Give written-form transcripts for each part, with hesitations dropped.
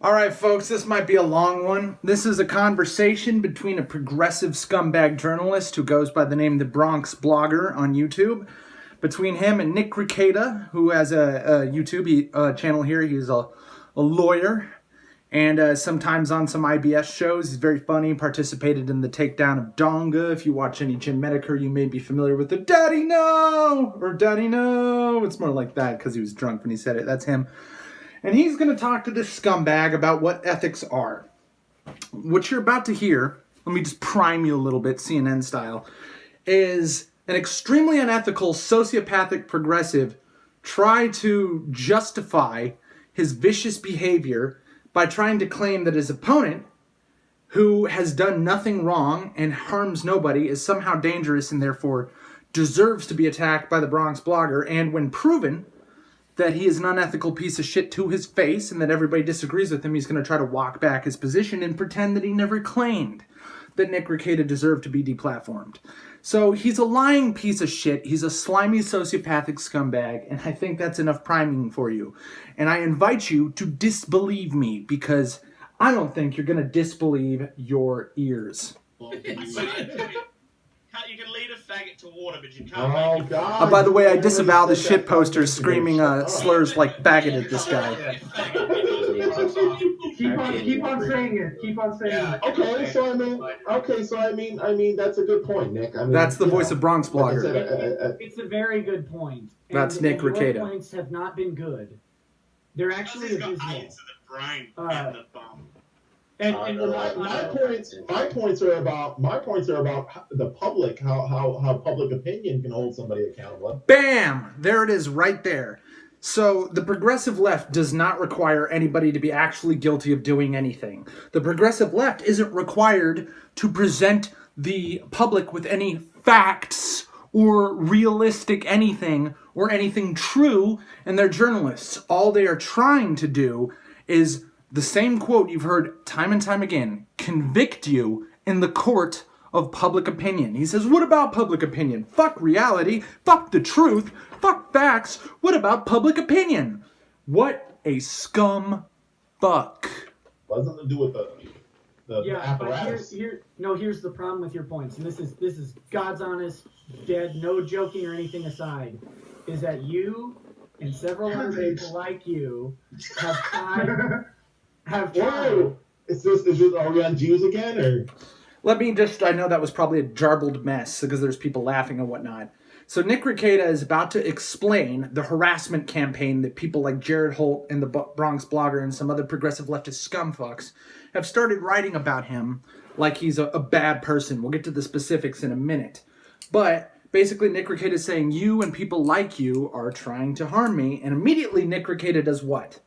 All right, folks, this might be a long one. This is a conversation between a progressive scumbag journalist who goes by the name The Bronx Blogger on YouTube, between him and Nick Rekieta, who has a YouTube channel here. He's a lawyer, and sometimes on some IBS shows. He's very funny, participated in the takedown of Donga. If you watch any Jim Medicare, you may be familiar with the Daddy No! Or Daddy No! It's more like that because he was drunk when he said it. That's him. And he's going to talk to this scumbag about what ethics are. What you're about to hear, let me just prime you a little bit, CNN style, is an extremely unethical, sociopathic progressive try to justify his vicious behavior by trying to claim that his opponent, who has done nothing wrong and harms nobody, is somehow dangerous and therefore deserves to be attacked by the Bronx Blogger. And when proven that he is an unethical piece of shit to his face and that everybody disagrees with him, he's going to try to walk back his position and pretend that he never claimed that Nick Rekieta deserved to be deplatformed. So he's a lying piece of shit. He's a slimy, sociopathic scumbag, and I think that's enough priming for you. And I invite you to disbelieve me, because I don't think you're going to disbelieve your ears. You can lead a faggot to water, but you can't make it. God. By the way, I disavow the shit posters screaming slurs like faggot at this guy. Keep on saying it. Keep on saying it. Okay, so I mean, that's a good point, Nick. I mean, that's the voice of Bronx Blogger. It's a very good point. That's Nick Rekieta. Your points have not been good. They're actually abysmal. The brain and the bum. My points are about the public, how public opinion can hold somebody accountable. Bam! There it is, right there. So the progressive left does not require anybody to be actually guilty of doing anything. The progressive left isn't required to present the public with any facts or realistic anything or anything true, and they're journalists. All they are trying to do is the same quote you've heard time and time again: convict you in the court of public opinion. He says, what about public opinion? Fuck reality. Fuck the truth. Fuck facts. What about public opinion? What a scum fuck. What has nothing to do with the apparatus. But here's the problem with your points, and this is God's honest, dead, no joking or anything aside, is that you and several other people like you have tried. Whoa! Are we on Jews again, or? I know that was probably a jarbled mess because there's people laughing and whatnot. So Nick Rekieta is about to explain the harassment campaign that people like Jared Holt and the Bronx Blogger and some other progressive leftist scumfucks have started writing about him like he's a bad person. We'll get to the specifics in a minute. But basically Nick Rekieta is saying you and people like you are trying to harm me, and immediately Nick Rekieta does what?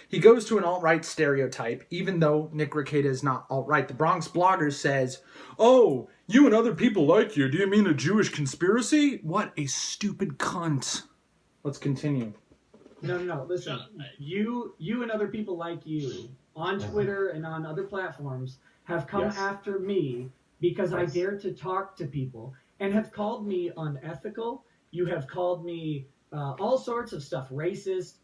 He goes to an alt-right stereotype, even though Nick Rekieta is not alt-right. The Bronx Blogger says, oh, you and other people like you, do you mean a Jewish conspiracy? What a stupid cunt. Let's continue. No, listen. You and other people like you on Twitter and on other platforms have come after me because I dare to talk to people and have called me unethical. You have called me all sorts of stuff, racist.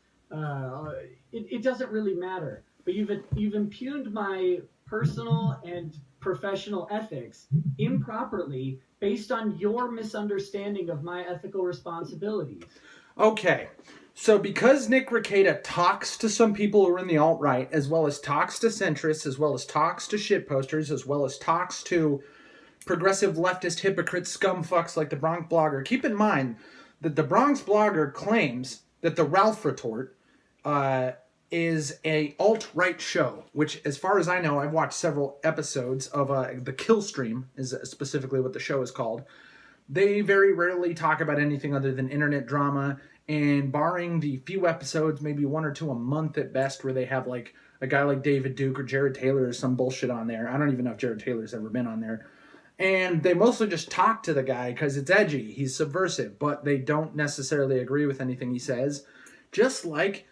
It doesn't really matter, but you've impugned my personal and professional ethics improperly based on your misunderstanding of my ethical responsibilities. Okay, so because Nick Rekieta talks to some people who are in the alt-right, as well as talks to centrists, as well as talks to shitposters, as well as talks to progressive leftist hypocrite scumfucks like the Bronx Blogger, keep in mind that the Bronx Blogger claims that the Ralph Retort is a alt-right show, which, as far as I know, I've watched several episodes of the Kill Stream, is specifically what the show is called. They very rarely talk about anything other than internet drama, and barring the few episodes, maybe one or two a month at best, where they have like a guy like David Duke or Jared Taylor or some bullshit on there. I don't even know if Jared Taylor's ever been on there. And they mostly just talk to the guy because it's edgy. He's subversive, but they don't necessarily agree with anything he says. Just like,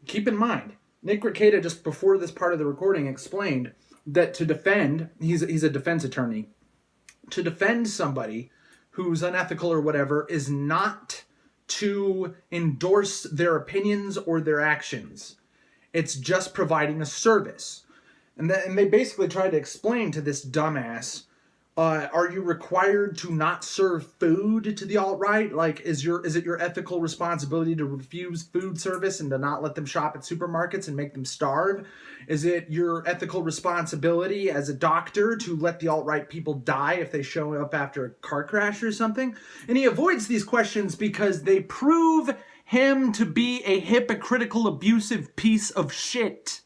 keep in mind, Nick Rekieta, just before this part of the recording, explained that to defend, he's a defense attorney, to defend somebody who's unethical or whatever is not to endorse their opinions or their actions. It's just providing a service. And they basically tried to explain to this dumbass, are you required to not serve food to the alt-right? Like, is it your ethical responsibility to refuse food service and to not let them shop at supermarkets and make them starve? Is it your ethical responsibility as a doctor to let the alt-right people die if they show up after a car crash or something? And he avoids these questions because they prove him to be a hypocritical, abusive piece of shit.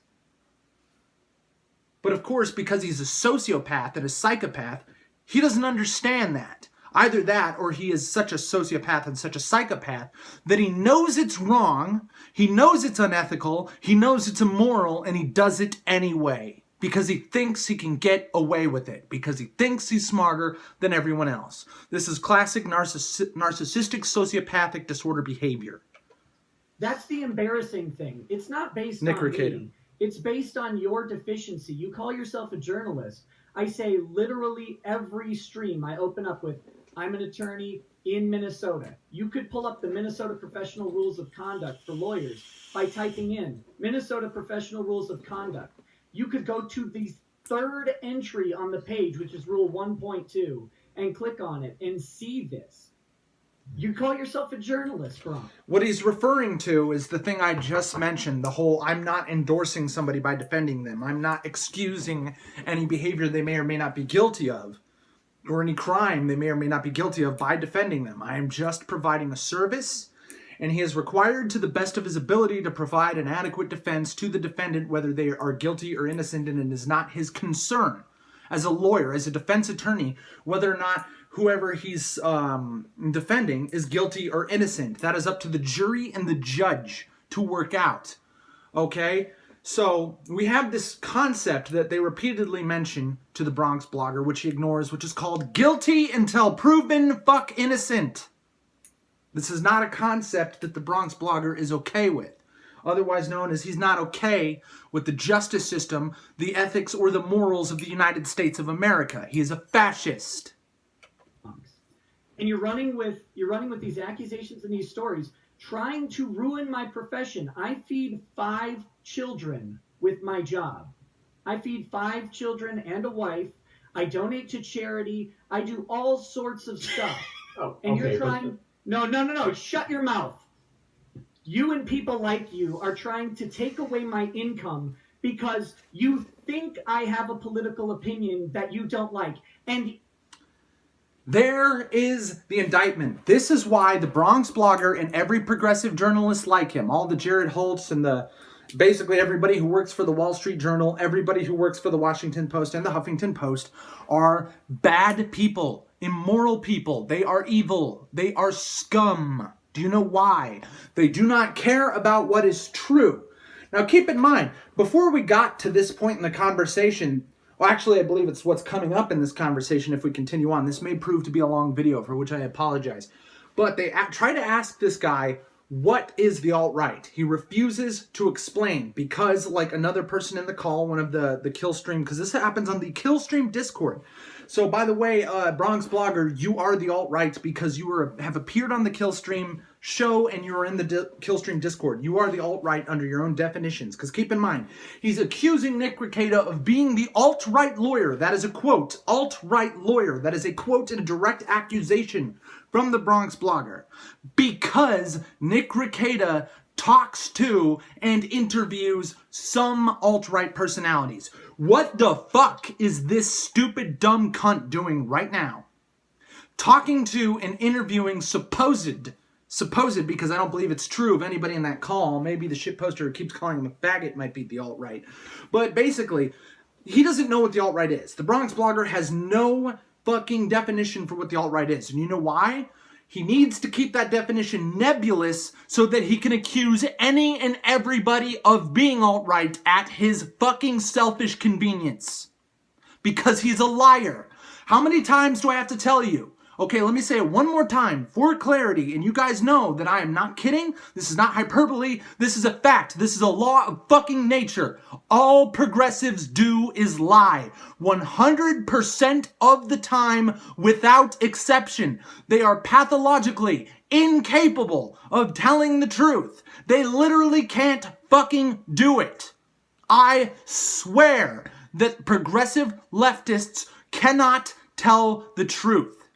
But of course, because he's a sociopath and a psychopath, he doesn't understand that. Either that, or he is such a sociopath and such a psychopath that he knows it's wrong, he knows it's unethical, he knows it's immoral, and he does it anyway. Because he thinks he can get away with it. Because he thinks he's smarter than everyone else. This is classic narcissistic, sociopathic disorder behavior. That's the embarrassing thing. It's not based Nick on Rekieta. me. It's based on your deficiency. You call yourself a journalist. I say literally every stream I open up with, I'm an attorney in Minnesota. You could pull up the Minnesota Professional Rules of Conduct for lawyers by typing in Minnesota Professional Rules of Conduct. You could go to the third entry on the page, which is Rule 1.2, and click on it and see this. You call yourself a journalist, bro. What he's referring to is the thing I just mentioned, the whole I'm not endorsing somebody by defending them. I'm not excusing any behavior they may or may not be guilty of, or any crime they may or may not be guilty of by defending them. I am just providing a service, and he is required to the best of his ability to provide an adequate defense to the defendant, whether they are guilty or innocent, and it is not his concern as a lawyer, as a defense attorney, whether or not whoever he's defending is guilty or innocent. That is up to the jury and the judge to work out. Okay? So we have this concept that they repeatedly mention to the Bronx blogger, which he ignores, which is called guilty until proven fuck innocent. This is not a concept that the Bronx blogger is okay with. Otherwise known as he's not okay with the justice system, the ethics, or the morals of the United States of America. He is a fascist. And you're running with these accusations and these stories, trying to ruin my profession. I feed 5 children with my job. I feed 5 children and a wife. I donate to charity. I do all sorts of stuff. And you're trying... No. Shut your mouth. You and people like you are trying to take away my income because you think I have a political opinion that you don't like. And there is the indictment. This is why the Bronx blogger and every progressive journalist like him, all the Jared Holtz and basically everybody who works for the Wall Street Journal, everybody who works for the Washington Post and the Huffington Post, are bad people, immoral people. They are evil. They are scum. Do you know why? They do not care about what is true. Now keep in mind, before we got to this point in the conversation, well, actually, I believe it's what's coming up in this conversation if we continue on. This may prove to be a long video, for which I apologize. But they try to ask this guy, what is the alt-right? He refuses to explain because, like another person in the call, one of the Killstream, because this happens on the Killstream Discord. So, by the way, Bronx blogger, you are the alt-right because you have appeared on the Killstream show and you are in the Killstream Discord. You are the alt-right under your own definitions. Because keep in mind, he's accusing Nick Rekieta of being the alt-right lawyer. That is a quote. Alt-right lawyer. That is a quote and a direct accusation from the Bronx blogger. Because Nick Rekieta talks to and interviews some alt-right personalities. What the fuck is this stupid dumb cunt doing right now? Talking to and interviewing supposed, because I don't believe it's true of anybody in that call. Maybe the shitposter who keeps calling him a faggot might be the alt-right. But basically, he doesn't know what the alt-right is. The Bronx blogger has no fucking definition for what the alt-right is. And you know why? He needs to keep that definition nebulous so that he can accuse any and everybody of being alt-right at his fucking selfish convenience. Because he's a liar. How many times do I have to tell you? Okay, let me say it one more time for clarity, and you guys know that I am not kidding. This is not hyperbole. This is a fact. This is a law of fucking nature. All progressives do is lie. 100% of the time, without exception. They are pathologically incapable of telling the truth. They literally can't fucking do it. I swear that progressive leftists cannot tell the truth.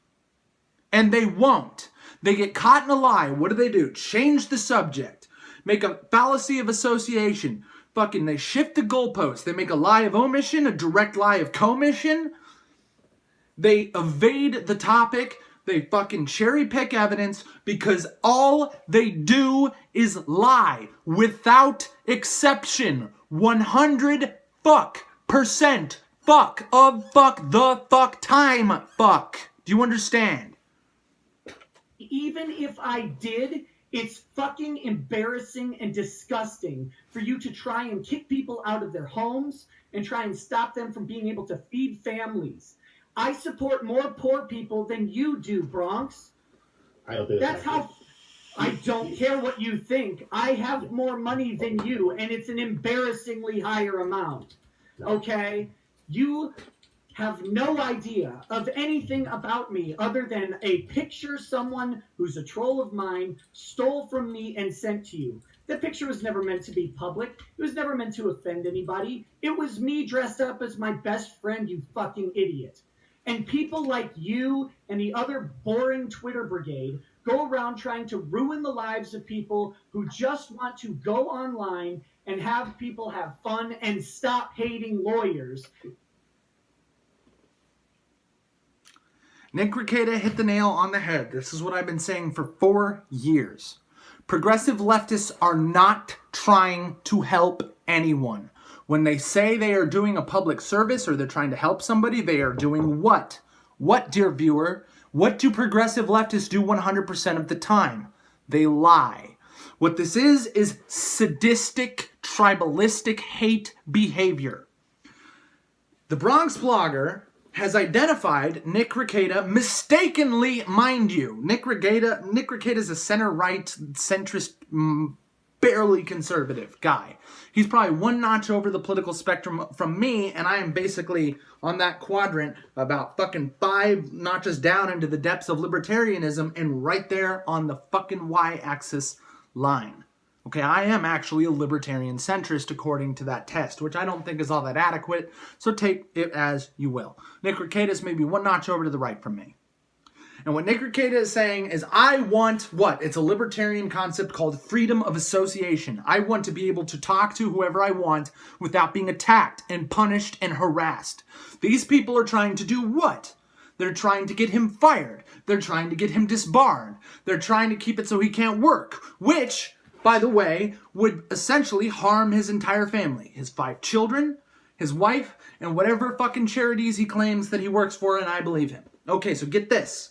And they won't. They get caught in a lie. What do? Change the subject. Make a fallacy of association. Fucking, they shift the goalposts. They make a lie of omission, a direct lie of commission. They evade the topic. They fucking cherry pick evidence because all they do is lie without exception. 100% fuck of fuck the fuck time fuck. Do you understand? Even if I did, it's fucking embarrassing and disgusting for you to try and kick people out of their homes and try and stop them from being able to feed families. I support more poor people than you do, Bronx. I don't think That's how... I don't care what you think. I have more money than you, and it's an embarrassingly higher amount. Okay? You have no idea of anything about me other than a picture someone who's a troll of mine stole from me and sent to you. The picture was never meant to be public. It was never meant to offend anybody. It was me dressed up as my best friend, you fucking idiot. And people like you and the other boring Twitter brigade go around trying to ruin the lives of people who just want to go online and have people have fun and stop hating lawyers. Nick Rekieta hit the nail on the head. This is what I've been saying for 4 years. Progressive leftists are not trying to help anyone. When they say they are doing a public service or they're trying to help somebody, they are doing what? What, dear viewer? What do progressive leftists do 100% of the time? They lie. What this is sadistic, tribalistic hate behavior. The Bronx blogger has identified Nick Rekieta, mistakenly, mind you. Nick Rekieta is a center-right, centrist, barely conservative guy. He's probably one notch over the political spectrum from me, and I am basically on that quadrant about fucking 5 notches down into the depths of libertarianism and right there on the fucking y-axis line. Okay, I am actually a libertarian centrist according to that test, which I don't think is all that adequate, so take it as you will. Nick Rekieta is maybe one notch over to the right from me. And what Nick Rekieta is saying is, I want what? It's a libertarian concept called freedom of association. I want to be able to talk to whoever I want without being attacked and punished and harassed. These people are trying to do what? They're trying to get him fired. They're trying to get him disbarred. They're trying to keep it so he can't work, which, by the way, would essentially harm his entire family. His 5 children, his wife, and whatever fucking charities he claims that he works for, and I believe him. Okay, so get this.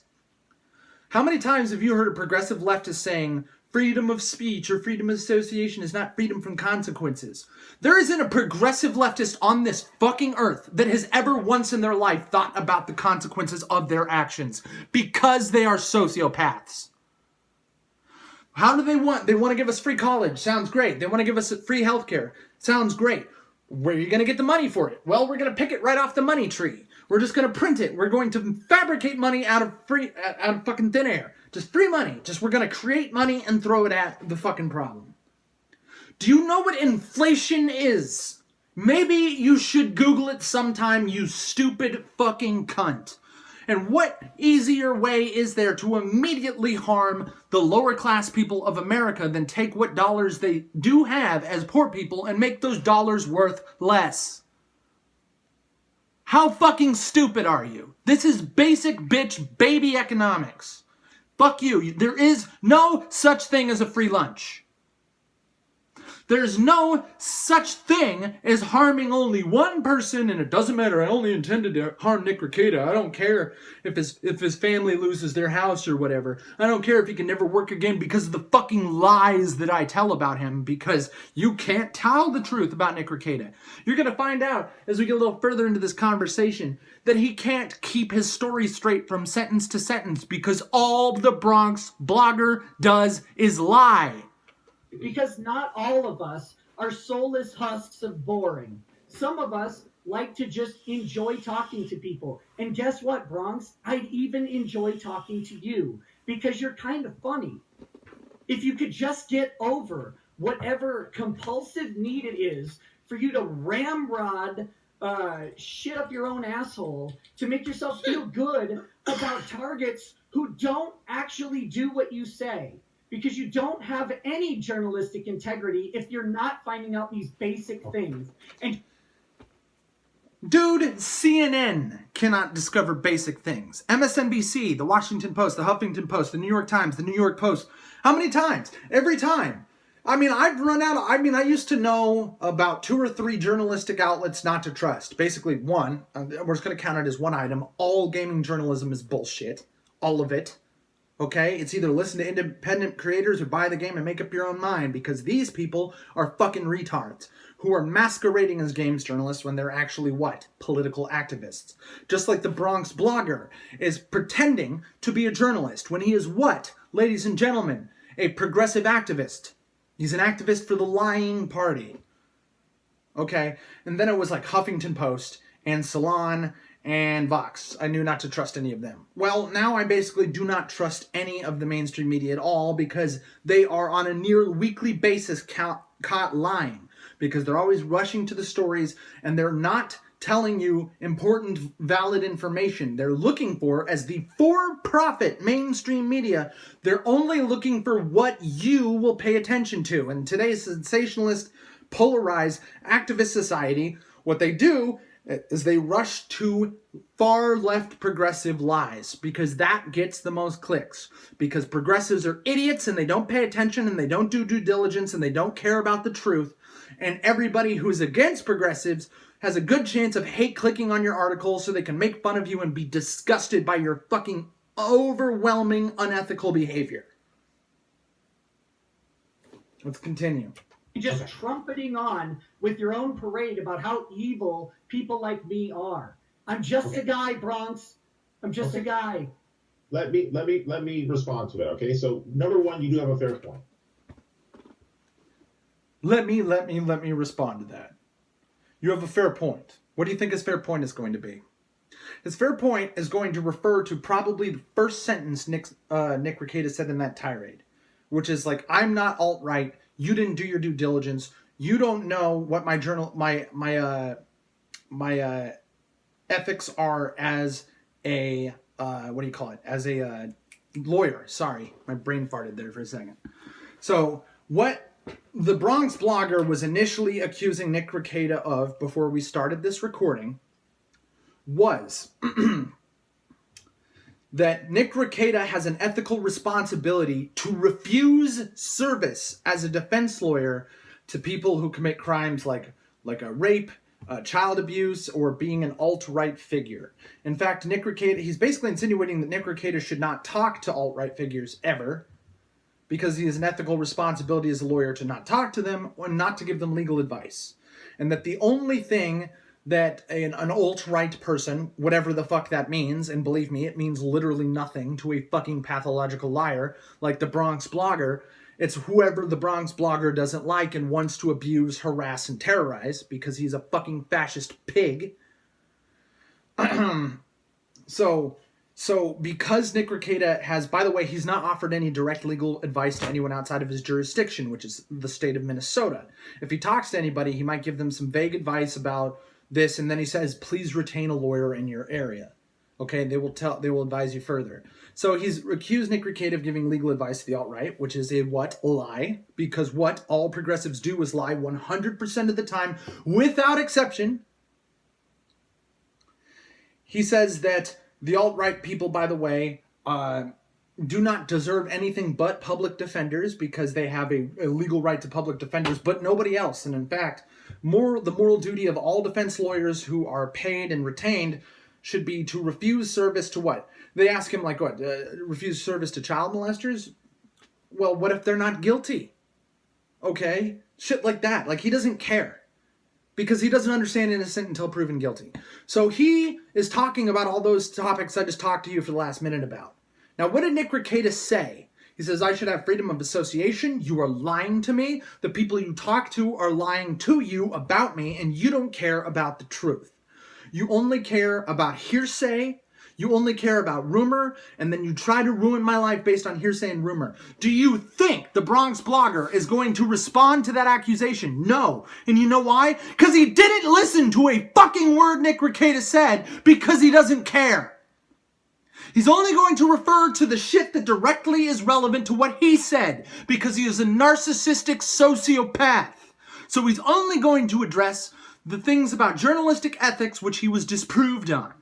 How many times have you heard a progressive leftist saying freedom of speech or freedom of association is not freedom from consequences? There isn't a progressive leftist on this fucking earth that has ever once in their life thought about the consequences of their actions because they are sociopaths. How do they want? They want to give us free college. Sounds great. They want to give us free healthcare. Sounds great. Where are you going to get the money for it? Well, we're going to pick it right off the money tree. We're just going to print it. We're going to fabricate money out of fucking thin air. Just free money. We're going to create money and throw it at the fucking problem. Do you know what inflation is? Maybe you should Google it sometime, you stupid fucking cunt. And what easier way is there to immediately harm the lower class people of America than take what dollars they do have as poor people and make those dollars worth less? How fucking stupid are you? This is basic bitch baby economics. Fuck you. There is no such thing as a free lunch. There's no such thing as harming only one person, and it doesn't matter. I only intended to harm Nick Rekieta. I don't care if his family loses their house or whatever. I don't care if he can never work again because of the fucking lies that I tell about him, because you can't tell the truth about Nick Rekieta. You're going to find out as we get a little further into this conversation that he can't keep his story straight from sentence to sentence because all the Bronx blogger does is lie. Because not all of us are soulless husks of boring. Some of us like to just enjoy talking to people. And guess what, Bronx? I'd even enjoy talking to you because you're kind of funny. If you could just get over whatever compulsive need it is for you to ramrod shit up your own asshole to make yourself feel good about targets who don't actually do what you say. Because you don't have any journalistic integrity if you're not finding out these basic things. And dude, CNN cannot discover basic things. MSNBC, the Washington Post, the Huffington Post, the New York Times, the New York Post. How many times? Every time. I mean, I've run out of, I used to know about 2 or 3 journalistic outlets not to trust. Basically, one, we're just going to count it as one item. All gaming journalism is bullshit. All of it. Okay? It's either listen to independent creators or buy the game and make up your own mind, because these people are fucking retards who are masquerading as games journalists when they're actually what? Political activists. Just like the Bronx blogger is pretending to be a journalist when he is what? Ladies and gentlemen, a progressive activist. He's an activist for the lying party. Okay? And then it was like Huffington Post and Salon and Vox. I knew not to trust any of them. Well, now I basically do not trust any of the mainstream media at all, because they are on a near weekly basis caught lying. Because they're always rushing to the stories and they're not telling you important, valid information. They're looking for, as the for-profit mainstream media, they're only looking for what you will pay attention to. And today's sensationalist, polarized, activist society, what they do is they rush to far left progressive lies, because that gets the most clicks. Because progressives are idiots and they don't pay attention and they don't do due diligence and they don't care about the truth. And everybody who's against progressives has a good chance of hate clicking on your article so they can make fun of you and be disgusted by your fucking overwhelming unethical behavior. Let's continue. Just trumpeting on with your own parade about how evil people like me are. I'm just a guy, Bronx. I'm just a guy. Let me respond to that. Okay, so number one, you do have a fair point. Let me respond to that. You have a fair point. What do you think his fair point is going to be? His fair point is going to refer to probably the first sentence Nick Rekieta said in that tirade, which is like, I'm not alt-right. You didn't do your due diligence. You don't know what my ethics are as a as a lawyer. Sorry, my brain farted there for a second. So what the Bronx blogger was initially accusing Nick Rekieta of before we started this recording was that Nick Rekieta has an ethical responsibility to refuse service as a defense lawyer to people who commit crimes like a rape, child abuse, or being an alt-right figure. In fact, Nick Rekieta, he's basically insinuating that Nick Rekieta should not talk to alt-right figures ever, because he has an ethical responsibility as a lawyer to not talk to them or not to give them legal advice. And that the only thing that an alt-right person, whatever the fuck that means, and believe me, it means literally nothing to a fucking pathological liar like the Bronx blogger. It's whoever the Bronx blogger doesn't like and wants to abuse, harass, and terrorize, because he's a fucking fascist pig. So because Nick Rekieta has, by the way, he's not offered any direct legal advice to anyone outside of his jurisdiction, which is the state of Minnesota. If he talks to anybody, he might give them some vague advice about this, and then he says, please retain a lawyer in your area. Okay, they will advise you further. So he's accused Nick Rekieta of giving legal advice to the alt-right, which is a what? Lie. Because what all progressives do is lie 100% of the time, without exception. He says that the alt-right people, by the way, do not deserve anything but public defenders because they have a legal right to public defenders, but nobody else. And in fact, the moral duty of all defense lawyers who are paid and retained should be to refuse service to what? They ask him, like, what? Refuse service to child molesters? Well, what if they're not guilty? Okay? Shit like that. Like, he doesn't care. Because he doesn't understand innocent until proven guilty. So he is talking about all those topics I just talked to you for the last minute about. Now, what did Nick Rekieta say? He says, I should have freedom of association. You are lying to me. The people you talk to are lying to you about me, and you don't care about the truth. You only care about hearsay. You only care about rumor, and then you try to ruin my life based on hearsay and rumor. Do you think the Bronx blogger is going to respond to that accusation? No. And you know why? Because he didn't listen to a fucking word Nick Rekieta said because he doesn't care. He's only going to refer to the shit that directly is relevant to what he said because he is a narcissistic sociopath. So he's only going to address the things about journalistic ethics which he was disproved on.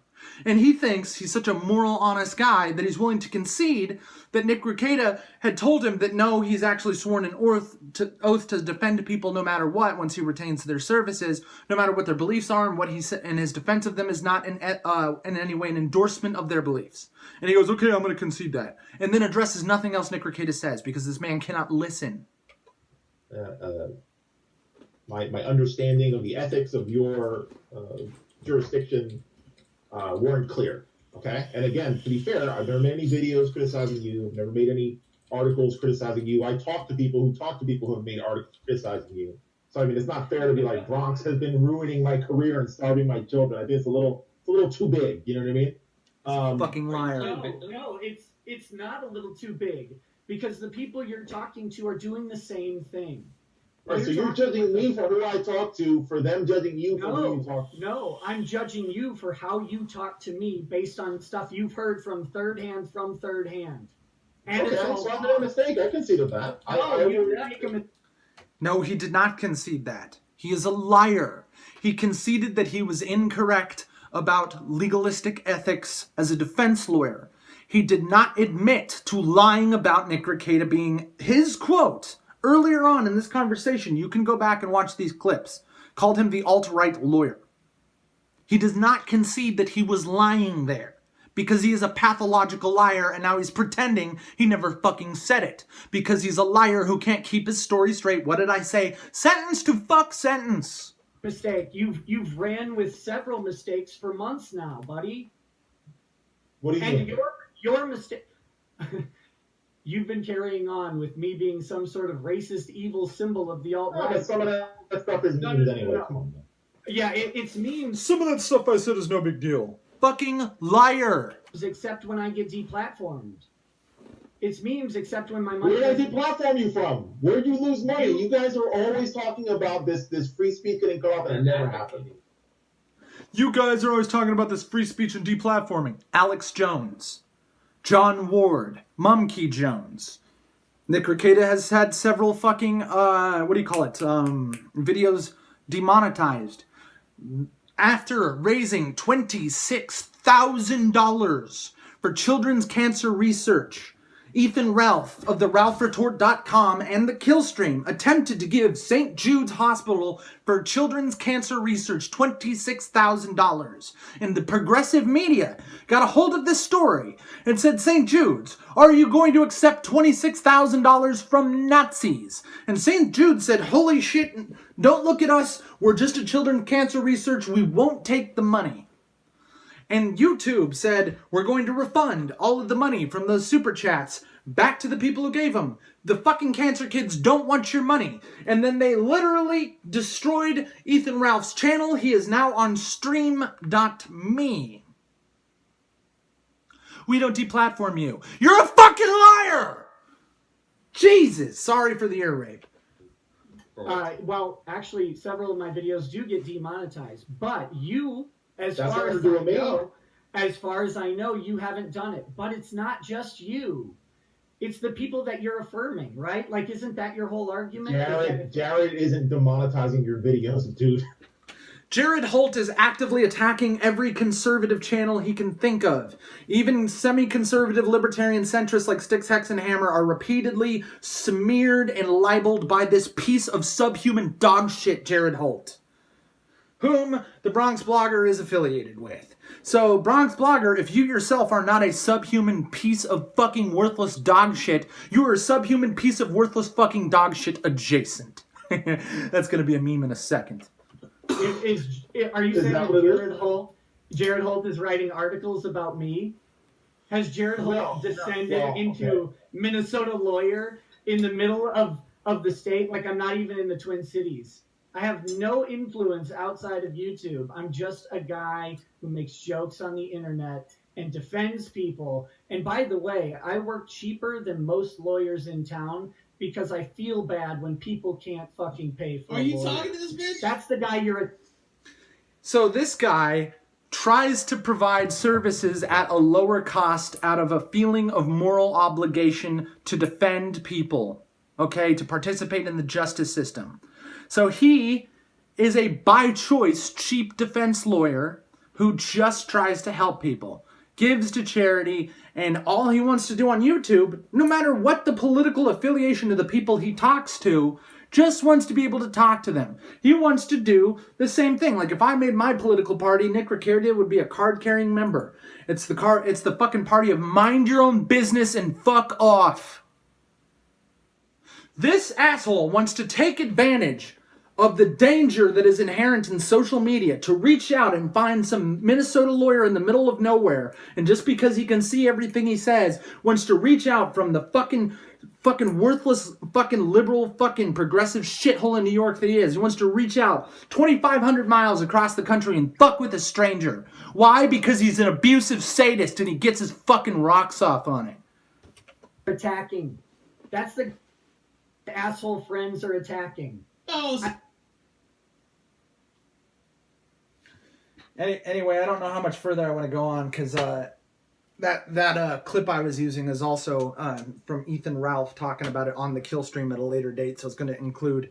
And he thinks he's such a moral, honest guy that he's willing to concede that Nick Rekieta had told him that no, he's actually sworn an oath to defend people no matter what once he retains their services, no matter what their beliefs are, and what he said in his defense of them is not in any way an endorsement of their beliefs. And he goes, okay, I'm going to concede that. And then addresses nothing else Nick Rekieta says because this man cannot listen. My understanding of the ethics of your jurisdiction weren't clear. Okay, and again, to be fair, I've never made any videos criticizing you. I've never made any articles criticizing you. I talk to people who have made articles criticizing you. So I mean, it's not fair to be like Bronx has been ruining my career and starving my children. I think it's a little too big. You know what I mean? Fucking liar. No, it's not a little too big because the people you're talking to are doing the same thing. Right, so you're judging me for who I talk to, for them judging you for who you talk to. No, I'm judging you for how you talk to me based on stuff you've heard from third hand. And okay, so I made a mistake. I conceded that. No, he did not concede that. He is a liar. He conceded that he was incorrect about legalistic ethics as a defense lawyer. He did not admit to lying about Nick Rekieta being his quote. Earlier on in this conversation, you can go back and watch these clips, called him the alt-right lawyer. He does not concede that he was lying there because he is a pathological liar and now he's pretending he never fucking said it because he's a liar who can't keep his story straight. What did I say? Sentence to fuck sentence. Mistake. You've ran with several mistakes for months now, buddy. What do you mean? And your mistake... You've been carrying on with me being some sort of racist, evil symbol of the alt-right. Some of that stuff is memes anyway. Come on, man. Yeah, it's memes. Some of that stuff I said is no big deal. Fucking liar. Except when I get deplatformed. It's memes except when my money... Where did I deplatform you from? Where'd you lose money? You guys are always talking about this free speech getting cut off and it never happened. You guys are always talking about this free speech and deplatforming. Alex Jones. John Ward, Mumkey Jones. Nick Rekieta has had several fucking, videos demonetized. After raising $26,000 for children's cancer research, Ethan Ralph of the RalphRetort.com and the Killstream attempted to give St. Jude's Hospital for children's cancer research $26,000. And the progressive media got a hold of this story and said, St. Jude's, are you going to accept $26,000 from Nazis? And St. Jude said, holy shit, don't look at us. We're just a children's cancer research. We won't take the money. And YouTube said, we're going to refund all of the money from those super chats back to the people who gave them. The fucking cancer kids don't want your money. And then they literally destroyed Ethan Ralph's channel. He is now on stream.me. We don't deplatform you. You're a fucking liar! Jesus, sorry for the ear rape. Well, actually, several of my videos do get demonetized. But you... As far as I know, you haven't done it. But it's not just you. It's the people that you're affirming, right? Like, isn't that your whole argument? Jared isn't demonetizing your videos, dude. Jared Holt is actively attacking every conservative channel he can think of. Even semi-conservative libertarian centrists like Sticks, Hex, and Hammer are repeatedly smeared and libeled by this piece of subhuman dog shit, Jared Holt, whom the Bronx blogger is affiliated with. So, Bronx blogger, if you yourself are not a subhuman piece of fucking worthless dog shit, you are a subhuman piece of worthless fucking dog shit adjacent. That's going to be a meme in a second. Are you saying that Jared Holt is writing articles about me? Has Jared Holt descended into Minnesota lawyer in the middle of the state? Like, I'm not even in the Twin Cities. I have no influence outside of YouTube. I'm just a guy who makes jokes on the internet and defends people. And by the way, I work cheaper than most lawyers in town because I feel bad when people can't fucking pay for Are a you lawyer. talking to this bitch? That's the guy you're... So this guy tries to provide services at a lower cost out of a feeling of moral obligation to defend people, okay, to participate in the justice system. So he is a by choice cheap defense lawyer who just tries to help people, gives to charity, and all he wants to do on YouTube, no matter what the political affiliation of the people he talks to, just wants to be able to talk to them. He wants to do the same thing. Like if I made my political party, Nick Rekieta would be a card-carrying member. It's the fucking party of mind your own business and fuck off. This asshole wants to take advantage of the danger that is inherent in social media to reach out and find some Minnesota lawyer in the middle of nowhere, and just because he can see everything he says, wants to reach out from the fucking worthless, fucking liberal, fucking progressive shithole in New York that he is. He wants to reach out 2,500 miles across the country and fuck with a stranger. Why? Because he's an abusive sadist and he gets his fucking rocks off on it. attacking. That's the asshole friends are attacking. Anyway, I don't know how much further I want to go on because that clip I was using is also from Ethan Ralph talking about it on the kill stream at a later date, so it's going to include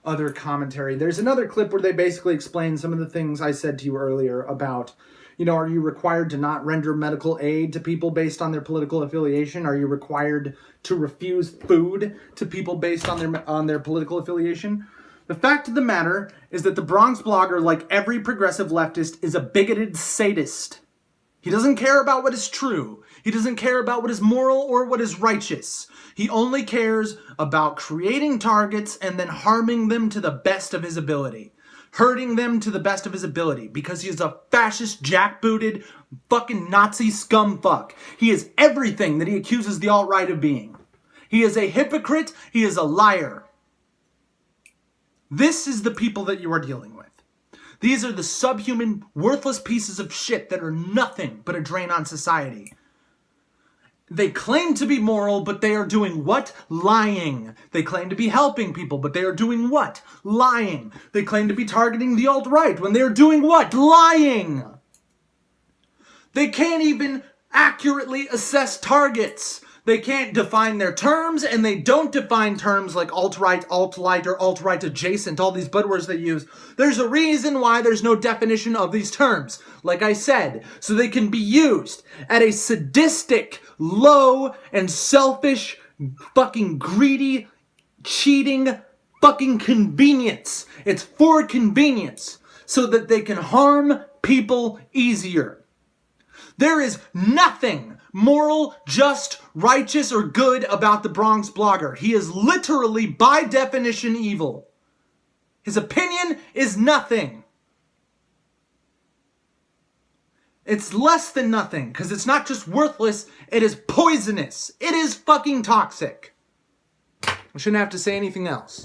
other commentary. There's another clip where they basically explain some of the things I said to you earlier about, you know, are you required to not render medical aid to people based on their political affiliation? Are you required to refuse food to people based on their political affiliation? The fact of the matter is that the Bronx blogger, like every progressive leftist, is a bigoted sadist. He doesn't care about what is true. He doesn't care about what is moral or what is righteous. He only cares about creating targets and then harming them to the best of his ability. Hurting them to the best of his ability because he is a fascist, jackbooted, fucking Nazi scumfuck. He is everything that he accuses the alt-right of being. He is a hypocrite. He is a liar. This is the people that you are dealing with. These are the subhuman, worthless pieces of shit that are nothing but a drain on society. They claim to be moral, but they are doing what? Lying. They claim to be helping people, but they are doing what? Lying. They claim to be targeting the alt-right when they are doing what? Lying. They can't even accurately assess targets. They can't define their terms, and they don't define terms like alt-right, alt-light, or alt-right adjacent, all these buzzwords they use. There's a reason why there's no definition of these terms, like I said, so they can be used at a sadistic, low, and selfish, fucking greedy, cheating, fucking convenience. It's for convenience, so that they can harm people easier. There is nothing moral, just, righteous, or good about the Bronx blogger. He is literally, by definition, evil. His opinion is nothing. It's less than nothing, because it's not just worthless, it is poisonous. It is fucking toxic. I shouldn't have to say anything else.